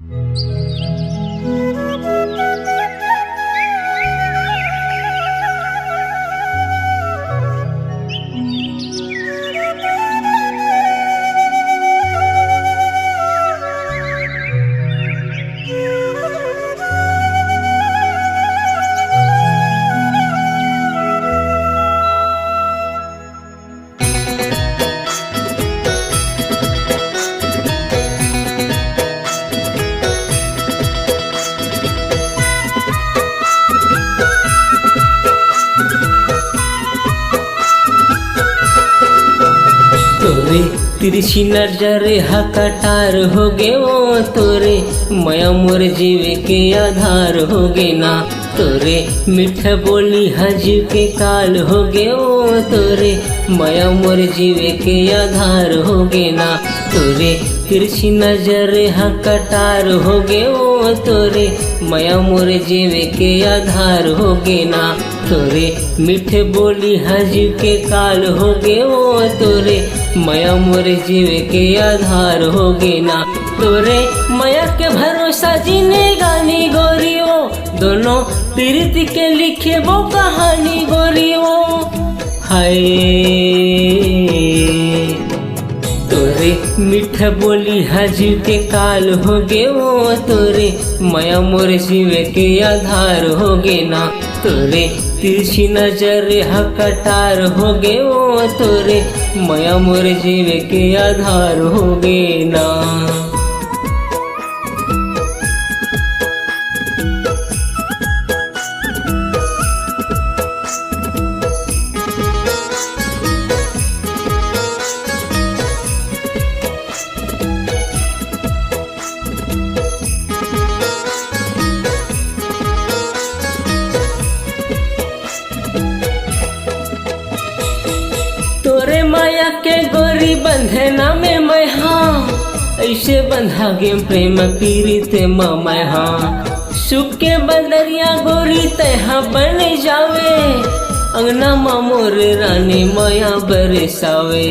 तोरे तिरछी नजर हकटार हो गे वो तोरे मया मोर जीवे के आधार हो गे ना। तोरे मीठ बोली हजीव के काल हो गे वो तोरे मया मोर जीवे के आधार हो गे ना। तोरे तिरछी नजर हकटार हो गे वो तोरे मया मोर जीवे के आधार हो गे ना। तोरे मीठे बोली हजीव के काल हो गे वो तोरे मया मोर जीवे के आधार हो गे ना। तोरे मया के भरोसा जीने गानी गोरियो दोनों प्रीति के लिखे वो कहानी गोरियो। हाय तोरे मीठ बोली हजीव के काल हो गे वो तोरे मया मोर जीवे के आधार हो गे ना। तोरे तिरछी नजर हकटार हो गे वो तोरे मया मोर जीवे के आधार हो गे ना। तोरे माया के गोरी बंधे ना में मैं हाँ ऐसे बंधा गे प्रेम पीड़ित मैं हाँ। सुख के बदरिया गोरी तहा बन जावे अंगना मोर रानी माया बरसावे।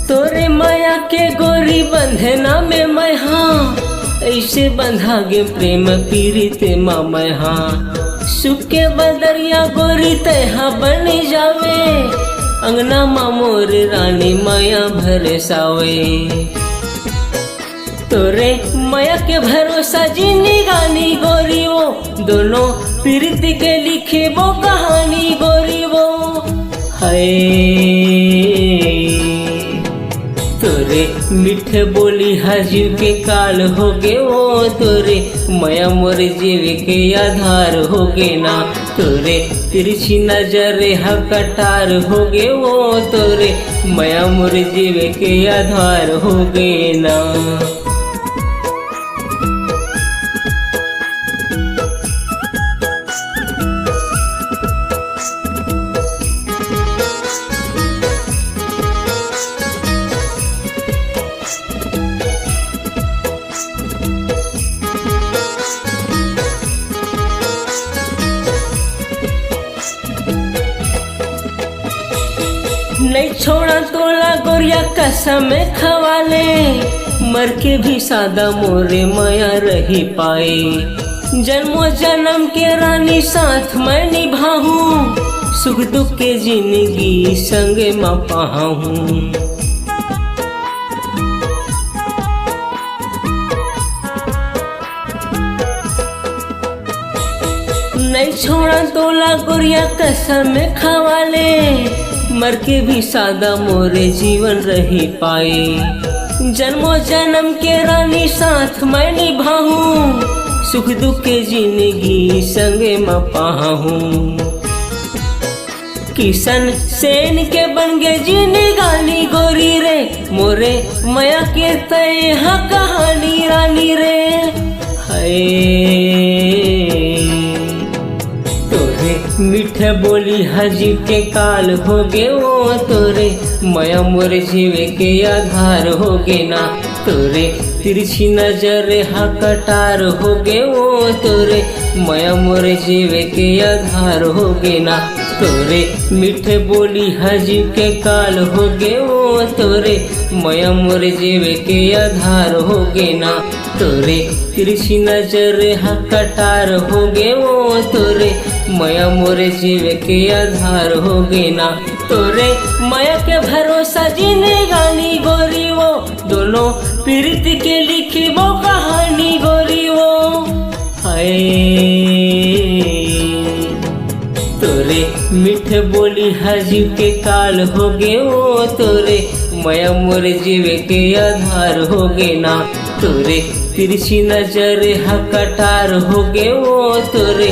तोरे माया के गोरी बंधे ना में मैं हाँ ऐसे बंधा गे प्रेम पीड़ित मैं हाँ। सुख के बदरिया गोरी तहा बन जावे अंगना मोर रानी माया भरसावे। तोरे माया के भरोसा जीनी गानी गोरी वो दोनों प्रीति के लिखे वो कहानी गोरी वो। हाय तोरे मीठ बोली हजीव के काल हो गे वो तोरे मया मोर जीवे के आधार हो गे ना। तोरे तिरछी नजर हकटार हो गे वो तोरे मया मोर जीवे के आधार हो गे ना। नहीं छोड़ा तोला गोरिया कसम खवाले मर के भी सादा मोरे माया रही पाए। जन्मों जन्म के रानी साथ मैं निभाऊं सुख दुख के जिंदगी संग माँ पाऊं। नहीं छोड़ा तोला गोरिया कसम खवाले मर के भी सादा मोरे जीवन रही पाए। जन्मों जन्म के रानी साथ मैं निभाऊं सुख दुख के जिंदगी संगे मैं पाऊं। किशन सेन के बन गे जीने गानी गोरी रे मोरे माया के तय हाँ कहानी रानी रे। हाय मीठे बोली हजीव के काल हो गे वो तोरे माया मोर जीवे के आधार हो गे ना। तोरे तिरछी नजर हकटार हो गे वो तोरे माया मोर जीवे के आधार हो गे ना। तोरे मीठे बोली हजीव के काल होगे वो तोरे मया मोर जीवे के आधार होगे ना। तोरे तिरछी नजर हा कटार होगे वो तोरे मया मोर जीवे के आधार होगे ना। तोरे मया के भरोसा जीने गानी गोरी वो दोनों प्रीति के लिखी वो कहानी गोरी वो। हाय तोरे मीठे बोली हजीव के काल होगे वो तोरे मया मोर जीवे के आधार होगे ना। तोरे तिरछी नजर हा कटार होगे वो तोरे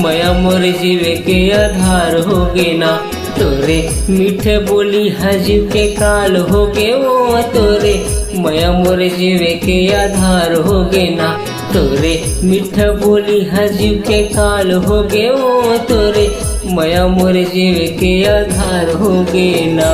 मया मोर जीवे के आधार होगे ना। तोरे मीठे बोली हजीव के काल होगे वो तोरे मया मोर जीवे के आधार होगे ना। तोरे मीठा बोली हजीव के काल होगे वो तोरे मया मोर जीवे के आधार होगे ना।